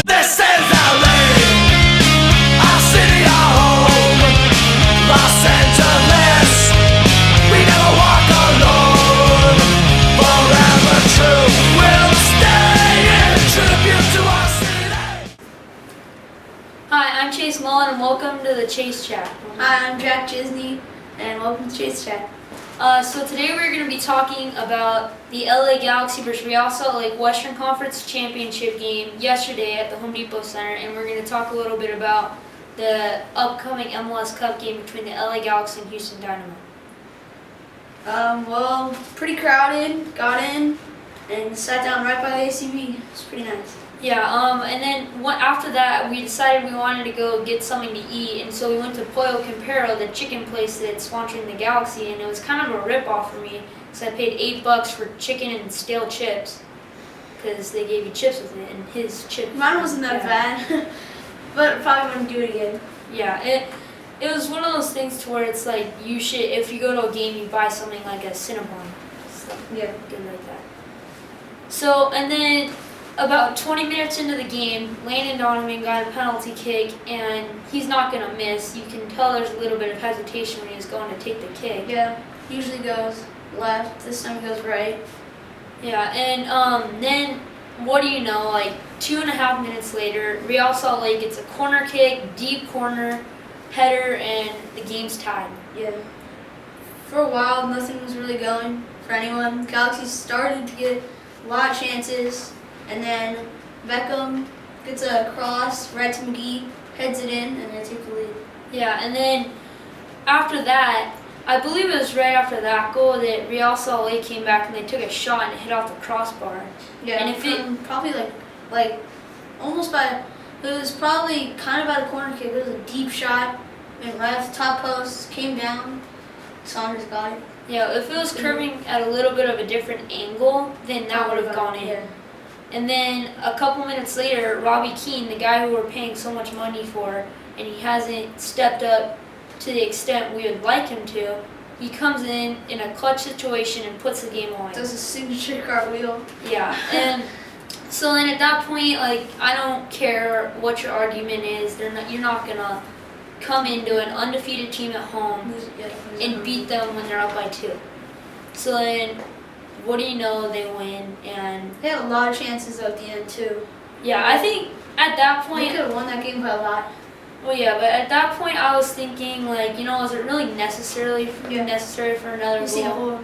This is LA, our city, our home, Los Angeles. We never walk alone, forever true. We'll stay in tribute to our city. Hi, I'm Chase Mullen and welcome to the Chase Chat. Hi, I'm Jack Gisney and welcome to Chase Chat. So today we're going to be talking about the LA Galaxy vs. Real Salt Lake Western Conference Championship game yesterday at the Home Depot Center, and we're going to talk a little bit about the upcoming MLS Cup game between the LA Galaxy and Houston Dynamo. Well, pretty crowded, got in, and sat down right by the ACB. It's pretty nice. Yeah, and then after that, we decided we wanted to go get something to eat, and so we went to Pollo Campero, the chicken place that's sponsoring the Galaxy, and it was kind of a rip-off for me, because I paid $8 for chicken and stale chips, because they gave you chips with it, and his chips. Mine wasn't that bad, but probably wouldn't do it again. Yeah, it was one of those things to where it's like, you should, if you go to a game, you buy something like a Cinnabon, stuff good like that. So, and then about 20 minutes into the game, Landon Donovan got a penalty kick, and he's not going to miss. You can tell there's a little bit of hesitation when he's going to take the kick. Yeah, usually goes left, this time it goes right. Yeah, and then, what do you know, like 2.5 minutes later, Real Salt Lake gets a corner kick, deep corner, header, and the game's tied. Yeah. For a while, nothing was really going for anyone. Galaxy started to get a lot of chances. And then Beckham gets a cross right to McGee, heads it in, and they take the lead. Yeah, and then after that, I believe it was right after that goal that Real Salt Lake came back and they took a shot and it hit off the crossbar. Yeah, and if it probably like almost by, it was probably kind of by the corner kick. It was a deep shot, went right off the top post, came down. Saunders got it. Yeah, if it was curving at a little bit of a different angle, then that would have gone in. Yeah. And then a couple minutes later, Robbie Keane, the guy who we're paying so much money for, and he hasn't stepped up to the extent we would like him to, he comes in a clutch situation and puts the game away. Does a signature cartwheel. Yeah, and so then at that point, like, I don't care what your argument is. You're not gonna come into an undefeated team at home and beat them when they're up by 2. So then, what do you know, they win, and they had a lot of chances at the end too. Yeah, I think at that point they could have won that game by a lot. Well, yeah, but at that point I was thinking, like, you know, is it really necessary for another goal?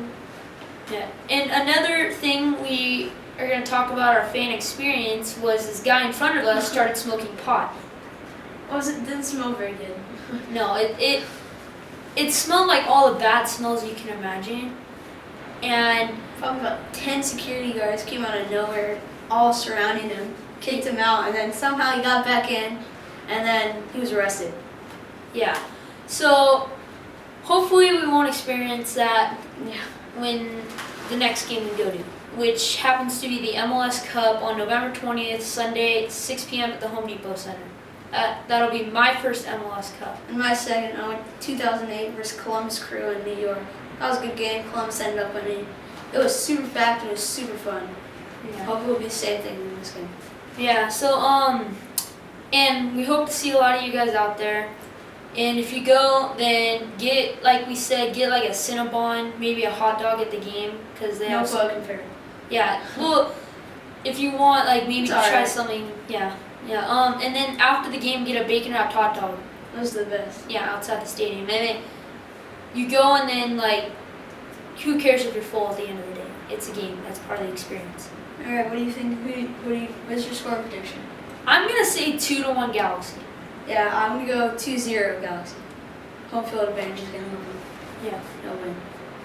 Yeah. And another thing we are going to talk about our fan experience was this guy in front of us started smoking pot. Didn't smell very good. No, it smelled like all the bad smells you can imagine. And probably about 10 security guards came out of nowhere, all surrounding him, kicked him out, and then somehow he got back in, and then he was arrested. Yeah. So hopefully we won't experience that when the next game we go to, which happens to be the MLS Cup on November 20th, Sunday, 6 p.m. at the Home Depot Center. That'll be my first MLS Cup. And my second, 2008 versus Columbus Crew in New York. That was a good game. Columbus ended up winning. It was super packed and it was super fun. Yeah. Hopefully it will be the same thing in this game. Yeah, so, and we hope to see a lot of you guys out there. And if you go, then get, like we said, get like a Cinnabon, maybe a hot dog at the game, because they have Pollo Campero. Yeah, well, if you want, like, maybe to try something, yeah. And then after the game, get a bacon wrapped hot dog. Those are the best. Yeah, outside the stadium. And then you go, and then, like, who cares if you're full at the end of the day? It's a game. That's part of the experience. All right, what do you think? What's your score prediction? I'm going to say 2-1 Galaxy. Yeah, I'm going to go 2-0 Galaxy. Home field advantage is going to win. Yeah. No win.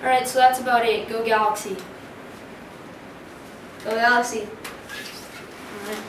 All right, so that's about it. Go Galaxy. Go Galaxy. All right.